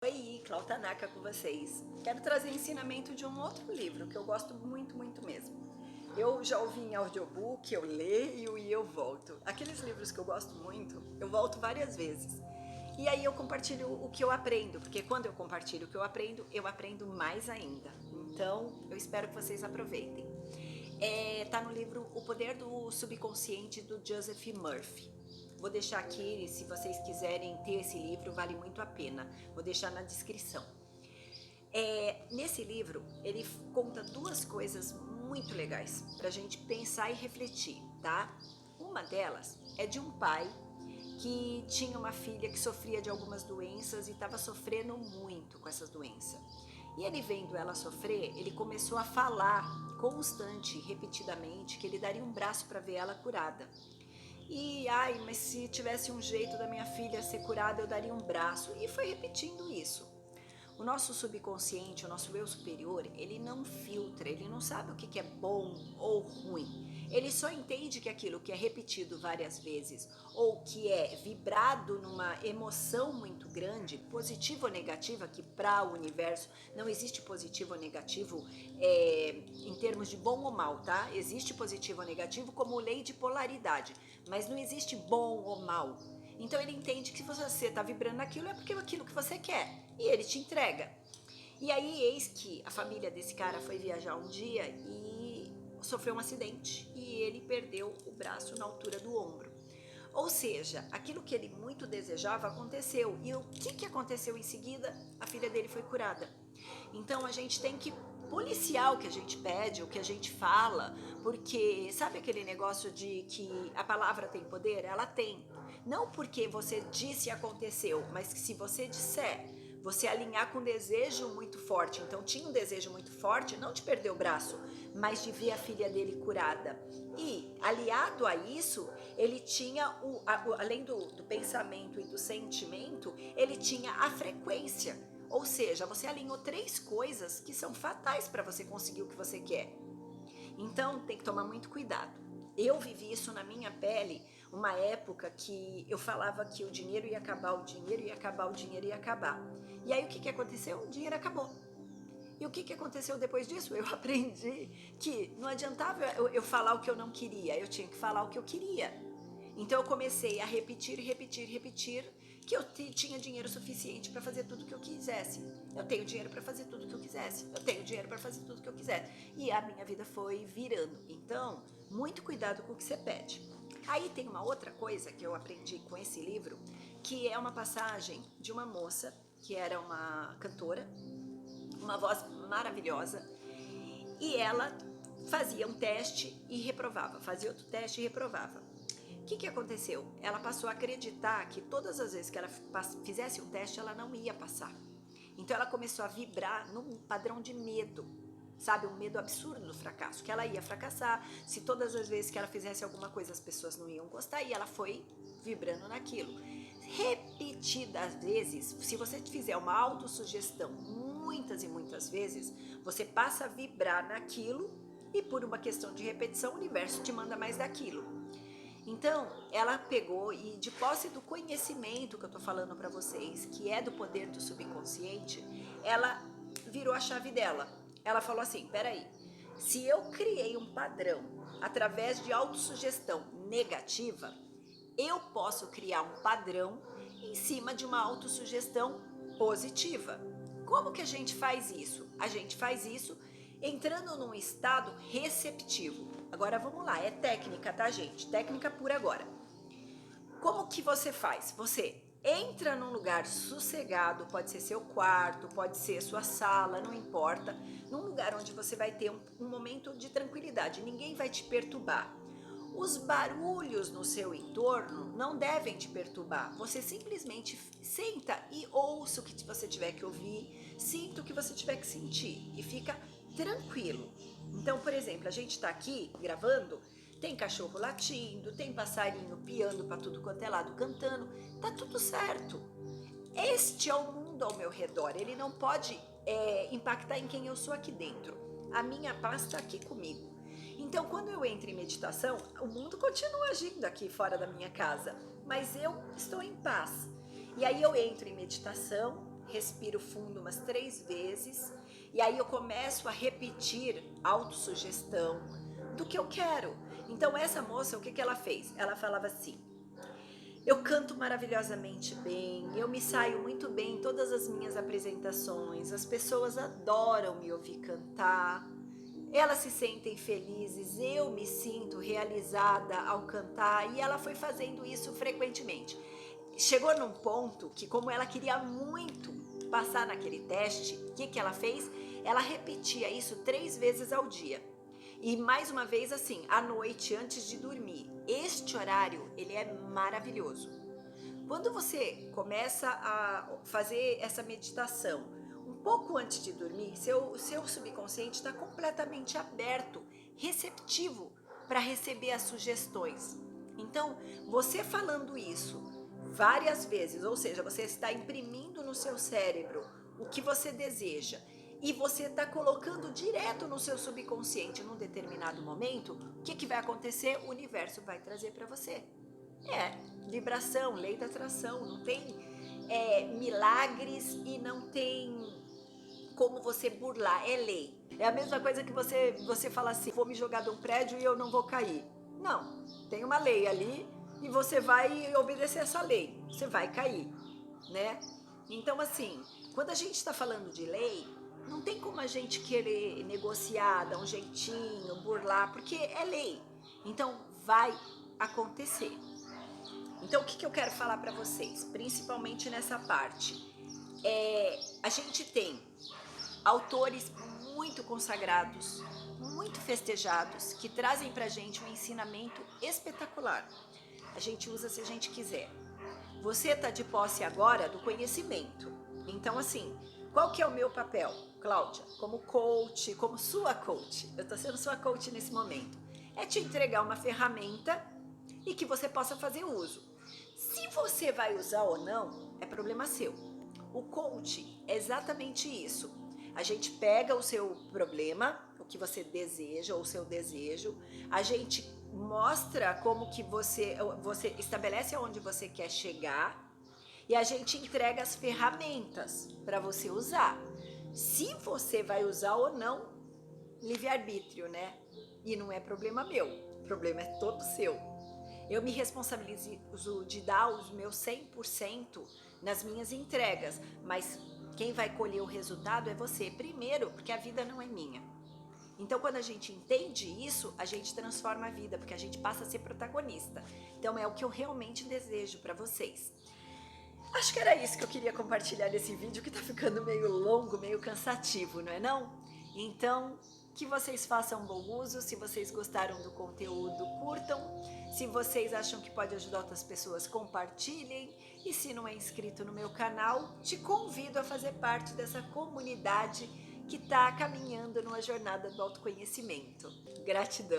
Oi, Clau Tanaka com vocês. Quero trazer ensinamento de um outro livro que eu gosto muito, muito mesmo. Eu já ouvi em audiobook, eu leio e eu volto. Aqueles livros que eu gosto muito, eu volto várias vezes. E aí eu compartilho o que eu aprendo, porque quando eu compartilho o que eu aprendo mais ainda. Então, eu espero que vocês aproveitem. Tá no livro O Poder do Subconsciente, do Joseph Murphy. Vou deixar aqui, se vocês quiserem ter esse livro, vale muito a pena. Vou deixar na descrição. Nesse livro, ele conta duas coisas muito legais para a gente pensar e refletir, tá? Uma delas é de um pai que tinha uma filha que sofria de algumas doenças e estava sofrendo muito com essas doenças. E ele vendo ela sofrer, ele começou a falar constante, repetidamente, que ele daria um braço para ver ela curada. E, mas se tivesse um jeito da minha filha ser curada, eu daria um braço. E foi repetindo isso. O nosso subconsciente, o nosso eu superior, ele não filtra, ele não sabe o que é bom ou ruim. Ele só entende que aquilo que é repetido várias vezes ou que é vibrado numa emoção muito grande, positiva ou negativa, que para o universo não existe positivo ou negativo em termos de bom ou mal, tá? Existe positivo ou negativo como lei de polaridade, mas não existe bom ou mal. Então ele entende que você está vibrando aquilo é porque é aquilo que você quer e ele te entrega. E aí eis que a família desse cara foi viajar um dia e sofreu um acidente e ele perdeu o braço na altura do ombro. Ou seja, aquilo que ele muito desejava aconteceu. E o que aconteceu em seguida? A filha dele foi curada. Então a gente tem que policiar o que a gente pede, o que a gente fala, porque sabe aquele negócio de que a palavra tem poder? Ela tem. Não porque você disse e aconteceu, mas que se você disser, você alinhar com um desejo muito forte. Então tinha um desejo muito forte, não de perder o braço, mas de ver a filha dele curada. E aliado a isso, ele tinha, além do pensamento e do sentimento, ele tinha a frequência. Ou seja, você alinhou três coisas que são fatais para você conseguir o que você quer. Então tem que tomar muito cuidado. Eu vivi isso na minha pele, uma época que eu falava que o dinheiro ia acabar, o dinheiro ia acabar, o dinheiro ia acabar. E aí o que aconteceu? O dinheiro acabou. E o que aconteceu depois disso? Eu aprendi que não adiantava eu falar o que eu não queria, eu tinha que falar o que eu queria. Então eu comecei a repetir, que eu tinha dinheiro suficiente para fazer tudo que eu quisesse. Eu tenho dinheiro para fazer tudo que eu quisesse. Eu tenho dinheiro para fazer tudo que eu quisesse. E a minha vida foi virando. Então, muito cuidado com o que você pede. Aí tem uma outra coisa que eu aprendi com esse livro, que é uma passagem de uma moça que era uma cantora, uma voz maravilhosa, e ela fazia um teste e reprovava, fazia outro teste e reprovava. O que aconteceu? Ela passou a acreditar que todas as vezes que ela fizesse um teste, ela não ia passar. Então ela começou a vibrar num padrão de medo, sabe? Um medo absurdo do fracasso, que ela ia fracassar, se todas as vezes que ela fizesse alguma coisa as pessoas não iam gostar, e ela foi vibrando naquilo. Repetidas vezes, se você fizer uma autossugestão muitas e muitas vezes, você passa a vibrar naquilo e por uma questão de repetição, o universo te manda mais daquilo. Então, ela pegou e de posse do conhecimento que eu tô falando para vocês, que é do poder do subconsciente, ela virou a chave dela. Ela falou assim, peraí, se eu criei um padrão através de autossugestão negativa, eu posso criar um padrão em cima de uma autossugestão positiva. Como que a gente faz isso? A gente faz isso entrando num estado receptivo. Agora vamos lá, é técnica, tá, gente? Técnica pura agora. Como que você faz? Você entra num lugar sossegado, pode ser seu quarto, pode ser sua sala, não importa, num lugar onde você vai ter um momento de tranquilidade, ninguém vai te perturbar. Os barulhos no seu entorno não devem te perturbar. Você simplesmente senta e ouça o que você tiver que ouvir, sinta o que você tiver que sentir e fica tranquilo. Então, por exemplo, a gente está aqui gravando, tem cachorro latindo, tem passarinho piando para tudo quanto é lado, cantando, tá tudo certo. Este é o mundo ao meu redor, ele não pode impactar em quem eu sou aqui dentro. A minha paz está aqui comigo. Então, quando eu entro em meditação, o mundo continua agindo aqui fora da minha casa, mas eu estou em paz. E aí eu entro em meditação, respiro fundo umas 3 vezes e aí eu começo a repetir autossugestão do que eu quero. Então essa moça, o que que ela fez? Ela falava assim: eu canto maravilhosamente bem, eu me saio muito bem em todas as minhas apresentações, as pessoas adoram me ouvir cantar, elas se sentem felizes, eu me sinto realizada ao cantar, e ela foi fazendo isso frequentemente. Chegou num ponto que, como ela queria muito passar naquele teste, o que que ela fez? Ela repetia isso 3 vezes ao dia. E mais uma vez assim, à noite, antes de dormir. Este horário, ele é maravilhoso. Quando você começa a fazer essa meditação um pouco antes de dormir, seu subconsciente está completamente aberto, receptivo para receber as sugestões. Então, você falando isso várias vezes, ou seja, você está imprimindo no seu cérebro o que você deseja e você está colocando direto no seu subconsciente num determinado momento, o que vai acontecer? O universo vai trazer para você. É, vibração, lei da atração, não tem milagres e não tem como você burlar, é lei. É a mesma coisa que você fala assim, vou me jogar de um prédio e eu não vou cair. Não, tem uma lei ali e você vai obedecer essa lei, você vai cair, né? Então assim, quando a gente está falando de lei, não tem como a gente querer negociar, dar um jeitinho, burlar, porque é lei. Então vai acontecer. Então o que eu quero falar para vocês, principalmente nessa parte? A gente tem autores muito consagrados, muito festejados, que trazem pra gente um ensinamento espetacular. A gente usa se a gente quiser. Você tá de posse agora do conhecimento. Então assim, qual que é o meu papel, Cláudia? Como coach, como sua coach, eu tô sendo sua coach nesse momento. É te entregar uma ferramenta e que você possa fazer uso. Se você vai usar ou não, é problema seu. O coach é exatamente isso. A gente pega o seu problema, o que você deseja ou o seu desejo, a gente mostra como que você estabelece aonde você quer chegar e a gente entrega as ferramentas para você usar. Se você vai usar ou não, livre-arbítrio, né? E não é problema meu, o problema é todo seu. Eu me responsabilizo de dar os meus 100% nas minhas entregas, mas quem vai colher o resultado é você, primeiro, porque a vida não é minha. Então, quando a gente entende isso, a gente transforma a vida, porque a gente passa a ser protagonista. Então, é o que eu realmente desejo para vocês. Acho que era isso que eu queria compartilhar nesse vídeo, que tá ficando meio longo, meio cansativo, não é não? Então, que vocês façam bom uso. Se vocês gostaram do conteúdo, curtam. Se vocês acham que pode ajudar outras pessoas, compartilhem. E se não é inscrito no meu canal, te convido a fazer parte dessa comunidade que está caminhando numa jornada do autoconhecimento. Gratidão!